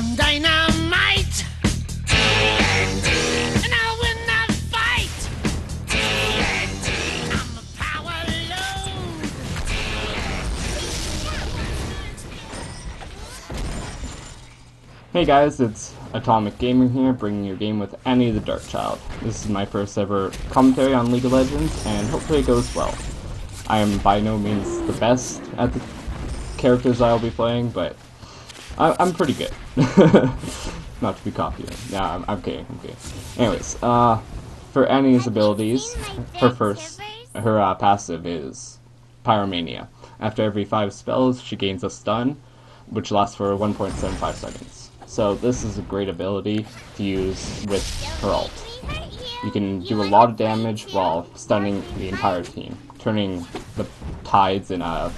I'm dynamite. TNT. And I'll win the fight. TNT. I'm a power load. Hey guys, it's Atomic Gaming here, bringing you a game with Annie the Dark Child. This is my first ever commentary on League of Legends, and hopefully it goes well. I am by no means the best at the characters I'll be playing, but I'm pretty good. Not to be confident. Yeah, I'm kidding, I'm kidding. Anyways, for Annie's abilities, her passive is Pyromania. After every 5 spells, she gains a stun, which lasts for 1.75 seconds. So this is a great ability to use with her ult. You can do a lot of damage while stunning the entire team, turning the tides in a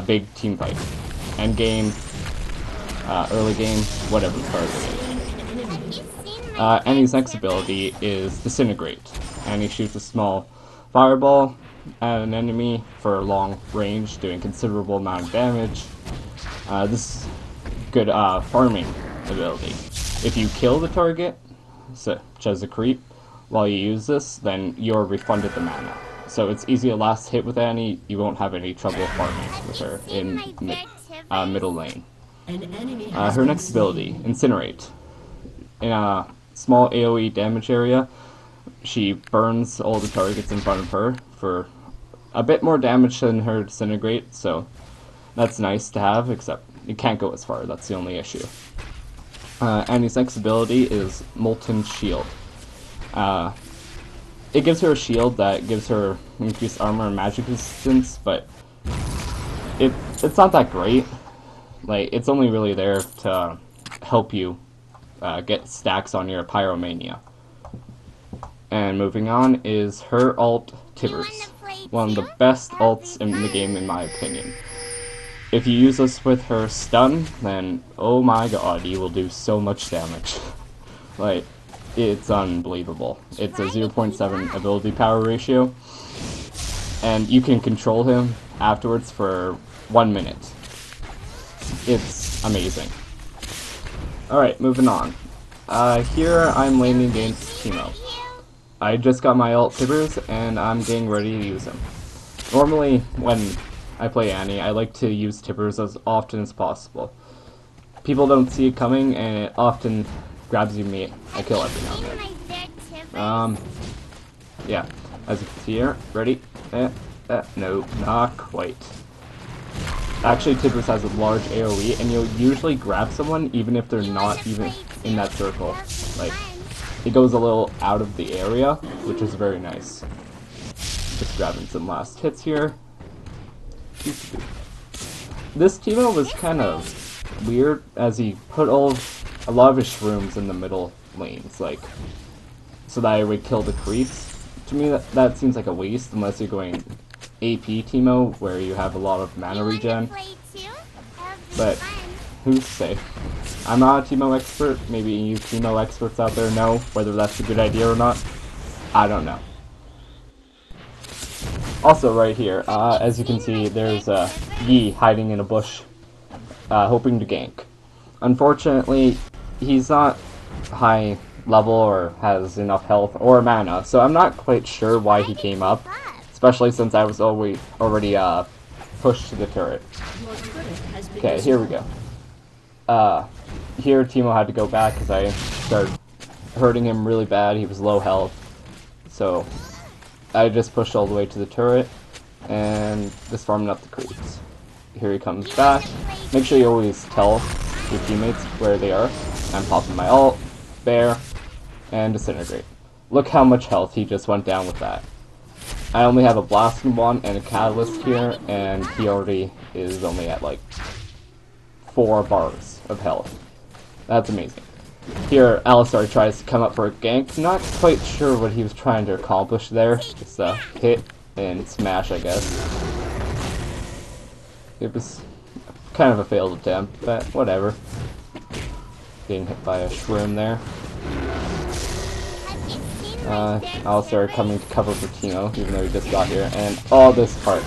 big team fight. End game, early game, whatever part of it is. Annie's next ability is Disintegrate. Annie shoots a small fireball at an enemy for a long range, doing considerable amount of damage. This is good farming ability. If you kill the target, such as a creep, while you use this, then you're refunded the mana. So it's easy to last hit with Annie, you won't have any trouble farming with her in middle lane. Her next ability, Incinerate. In a small AoE damage area, she burns all the targets in front of her for a bit more damage than her Disintegrate, so that's nice to have, except you can't go as far, that's the only issue. Annie's next ability is Molten Shield. It gives her a shield that gives her increased armor and magic resistance, but it's not that great. Like, it's only really there to help you get stacks on your Pyromania. And moving on is her ult, Tibbers. One of the best ults in the game in my opinion. If you use this with her stun, then oh my god, you will do so much damage. Like, it's unbelievable. It's a 0.7 ability power ratio, and you can control him afterwards for 1 minute. It's amazing. Alright, moving on. Here I'm laning against Teemo. I just got my ult Tibbers, and I'm getting ready to use him. Normally, when I play Annie, I like to use Tibbers as often as possible. People don't see it coming, and it often grabs me a kill every now and then. Yeah, as you can see here, ready? No, not quite. Actually, Tibbers has a large AoE, and you'll usually grab someone even if they're not even in that circle. Like, it goes a little out of the area, which is very nice. Just grabbing some last hits here. This Teemo was kind of weird, as he put a lot of his shrooms in the middle lanes, like, so that I would kill the creeps. To me, that seems like a waste, unless you're going AP Teemo, where you have a lot of mana regen. But who's to say? I'm not a Teemo expert. Maybe you Teemo experts out there know whether that's a good idea or not. I don't know. Also, right here, as you can see, there's Yi hiding in a bush, hoping to gank. Unfortunately, he's not high level or has enough health or mana, so I'm not quite sure why he came up, especially since I was already pushed to the turret. Okay, here we go. Here Teemo had to go back because I started hurting him really bad. He was low health, so I just pushed all the way to the turret and just farming up the creeps. Here he comes back. Make sure you always tell your teammates where they are. I'm popping my ult, bear, and Disintegrate. Look how much health he just went down with that. I only have a Blasting Wand and a Catalyst here, and he already is only at like 4 bars of health. That's amazing. Here, Alistar tries to come up for a gank. Not quite sure what he was trying to accomplish there. Just hit and smash, I guess. It was kind of a failed attempt, but whatever. Getting hit by a shroom there. Alistar coming to cover for Teemo, even though he just got here. And this part.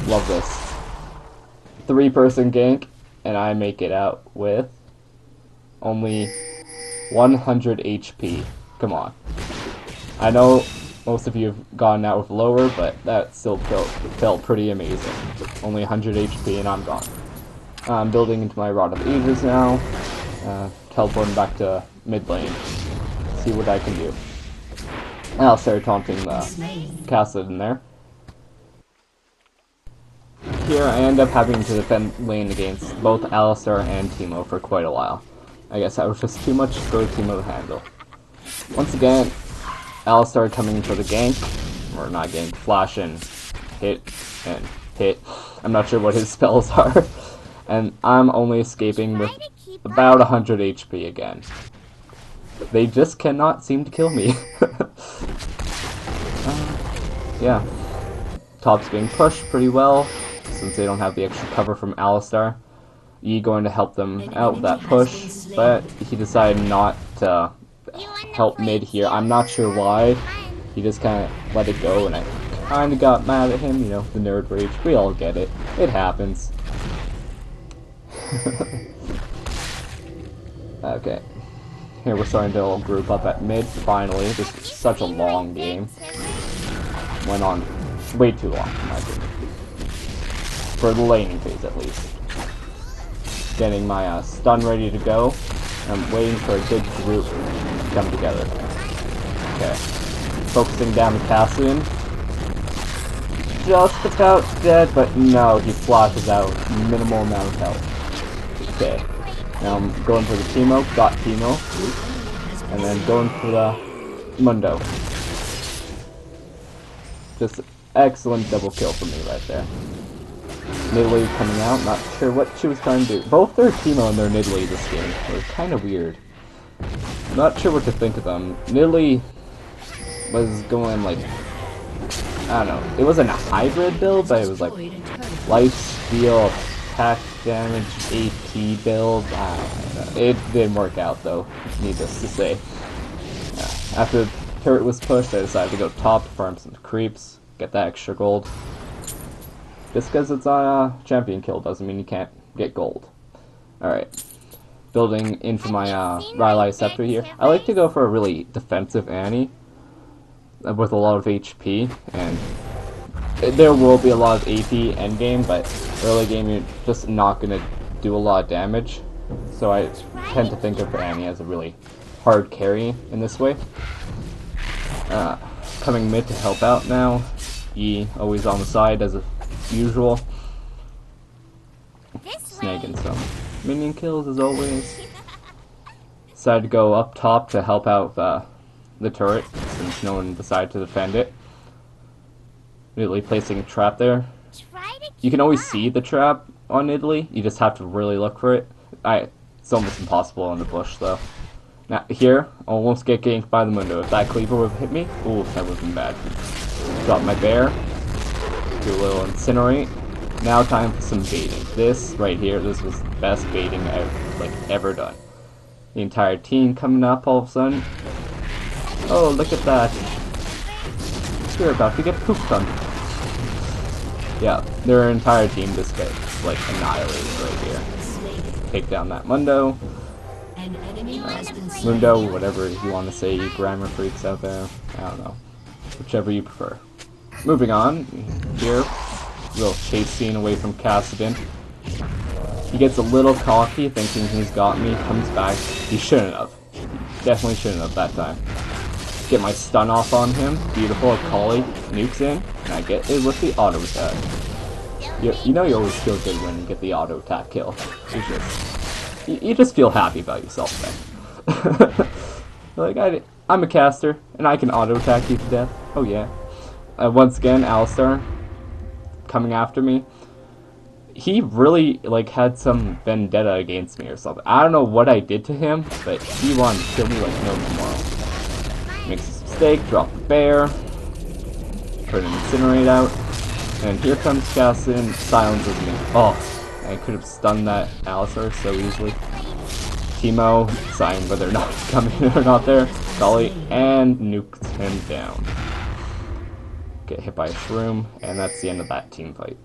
Love this. 3-person gank. and I make it out with only 100 HP. Come on. I know most of you have gone out with lower, but that still felt pretty amazing. Only 100 HP and I'm gone. I'm building into my Rod of Ages now. Teleporting back to mid lane. See what I can do. I'll start taunting the Cassid in there. Here I end up having to defend lane against both Alistar and Teemo for quite a while. I guess that was just too much for Teemo to handle. Once again, Alistar coming for the gank, or not gank, flash and hit. I'm not sure what his spells are. And I'm only escaping with about 100 HP again. They just cannot seem to kill me. Yeah. Top's being pushed pretty well, since they don't have the extra cover from Alistar. Yi going to help them out with that push, but he decided not to help mid here. I'm not sure why. He just kind of let it go, and I kind of got mad at him, you know, the nerd rage. We all get it. It happens. Okay. Here we're starting to all group up at mid, finally. This was such a long game. Went on way too long, in my opinion. For the laning phase, at least. Getting my stun ready to go. I'm waiting for a good group to come together. Okay. Focusing down the Cassian. Just about dead, but no, he flashes out. Minimal amount of health. Okay. Now I'm going for the Teemo. Got Teemo. And then going for the Mundo. Just excellent double kill for me right there. Nidalee coming out, not sure what she was trying to do. Both their Teemo and their Nidalee this game were kind of weird. Not sure what to think of them. Nidalee was going like, I don't know, it wasn't a hybrid build, but it was like life steal, attack damage, AP build. I don't know. It didn't work out though, needless to say. After the turret was pushed, I decided to go top to farm some creeps, get that extra gold. Just because it's on a champion kill doesn't mean you can't get gold. Alright. Building into my Rylai Scepter here. I like to go for a really defensive Annie with a lot of HP, and there will be a lot of AP endgame, but early game you're just not going to do a lot of damage. So I tend to think of Annie as a really hard carry in this way. Coming mid to help out now. Yi always on the side as usual. Snagging some minion kills as always. Decided to go up top to help out the turret since no one decided to defend it. Immediately placing a trap there. You can always see the trap on Nidalee, you just have to really look for it. It's almost impossible in the bush though. Now here, almost get ganked by the Mundo. If that cleaver would have hit me, ooh, that would have been bad. Drop my bear. Do a little incinerate. Now time for some baiting. This right here, this was the best baiting I've ever done. The entire team coming up all of a sudden. Oh, look at that. You're about to get pooped on. Yeah, their entire team just gets like annihilated right here. Take down that Mundo. Mundo, whatever you want to say, you grammar freaks out there. I don't know. Whichever you prefer. Moving on, here, little chase scene away from Kassadin. He gets a little cocky, thinking he's got me, comes back. He shouldn't have. Definitely shouldn't have that time. Get my stun off on him. Beautiful, Akali nukes in, and I get it with the auto attack. You know you always feel good when you get the auto attack kill. You just feel happy about yourself then. Like, I'm a caster, and I can auto attack you to death. Oh yeah. Once again, Alistar coming after me. He really had some vendetta against me or something. I don't know what I did to him, but he wanted to kill me like no tomorrow. Makes a mistake, drop the bear, put an incinerate out, and here comes Cassin, silences me. Oh, I could have stunned that Alistar so easily. Teemo, deciding whether or not he's coming or not there. Golly, and nuked him down. Get hit by a shroom, and that's the end of that team fight.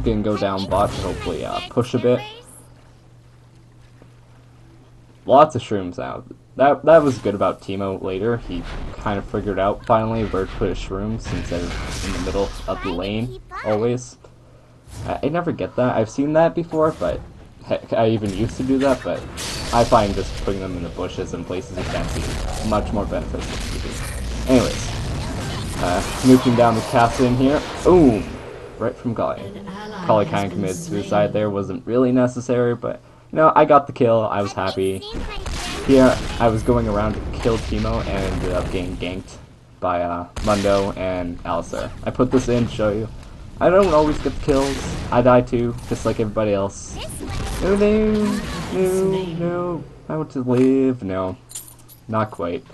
Gonna go down bot to hopefully push a bit. lots of shrooms now. That was good about Timo later. He kind of figured out finally where to put his shrooms instead of in the middle of the lane, always. I never get that. I've seen that before, but heck, I even used to do that, but I find just putting them in the bushes and places you can't see much more beneficial to me. Anyways, nuking down the castle in here. Boom! Right from Golly. Probably kind of committed suicide there. Wasn't really necessary, but you know, I got the kill. I was happy. Here, I was going around to kill Timo and ended up getting ganked by Mundo and Alistar. I put this in to show you. I don't always get the kills. I die too, just like everybody else. No, no. I want to live. No, not quite.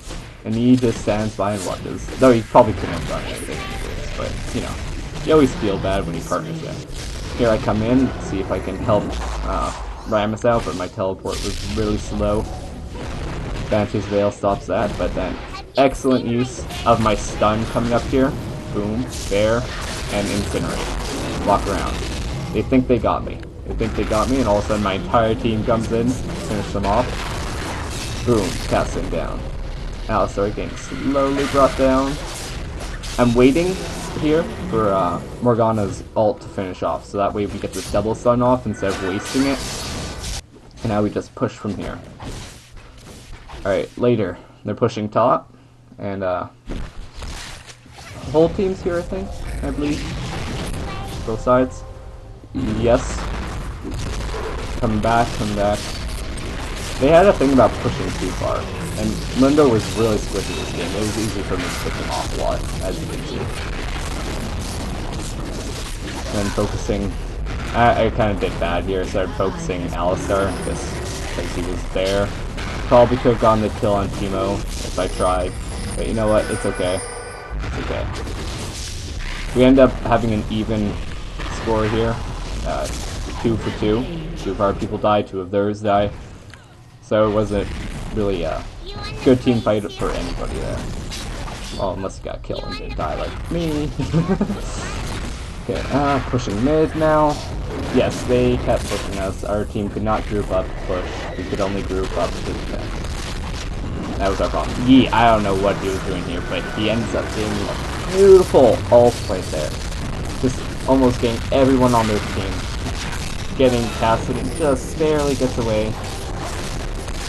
And he just stands by and watches. Though he probably couldn't have done anything anyways, but you know, you always feel bad when you partners him. Here I come in, see if I can help Ramus out, but my teleport was really slow. Banshee's Veil stops that, but then excellent use of my stun coming up here. Boom, there, and incinerate. Walk around. They think they got me. And all of a sudden my entire team comes in, finish them off. Boom, cast him down. Alistar getting slowly brought down. I'm waiting here for Morgana's ult to finish off, so that way we get this double stun off instead of wasting it. And now we just push from here. Alright, later, they're pushing top, and the whole team's here, I think, I believe. Both sides. Yes. Come back. They had a thing about pushing too far, and Mundo was really squishy this game. It was easy for me to pick him off a lot, as you can see. Then focusing, I kind of did bad here. Started focusing Alistar just because he was there. Probably could have gotten the kill on Timo if I tried, but you know what? It's okay. It's okay. We end up having an even score here. 2 for 2. 2 of our people die, 2 of theirs die. So it wasn't really a good team fight for anybody there. Well, unless you got killed and didn't die like me. Okay, pushing mid now. Yes, they kept pushing us. Our team could not group up to push. We could only group up to defend. That was our problem. Yeah, I don't know what he was doing here, but he ends up getting a beautiful ult right there. Just almost getting everyone on their team. Getting Cassidy just barely gets away.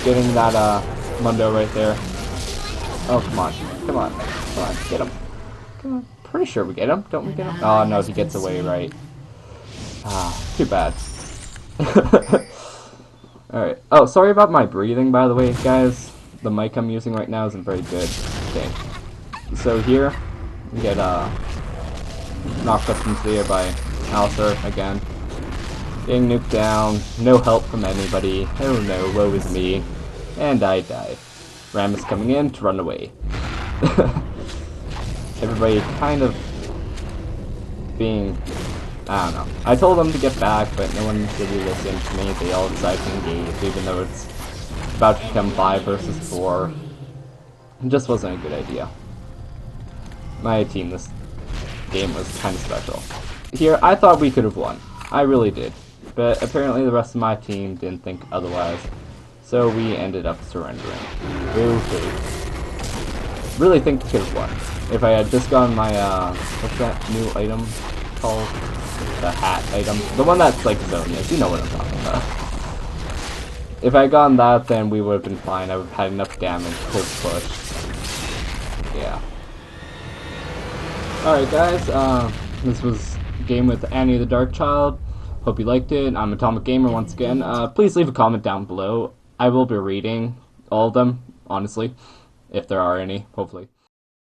Getting that Mundo right there. Oh, come on, get him. Come on. Pretty sure we get him, don't we get him? Oh no, he gets away, right. Ah, too bad. Alright. Oh, sorry about my breathing, by the way, guys. The mic I'm using right now isn't very good. Okay. So here, we get knocked up into the air by Alistar again. Getting nuked down, no help from anybody. Oh no, woe is me. And I die. Ram is coming in to run away. Everybody kind of being, I don't know. I told them to get back, but no one really listened to me. They all decided to engage, even though it's about to become 5 versus 4. It just wasn't a good idea. My team this game was kind of special. Here, I thought we could have won. I really did. But apparently the rest of my team didn't think otherwise. So we ended up surrendering. Okay. Really think we could have won. If I had just gotten my, what's that new item called? The hat item. The one that's like Zonia's. You know what I'm talking about. If I had gotten that, then we would have been fine. I would have had enough damage to push. Yeah. Alright guys, this was a game with Annie the Dark Child. Hope you liked it. I'm Atomic Gamer once again. Please leave a comment down below. I will be reading all of them, honestly. If there are any, hopefully.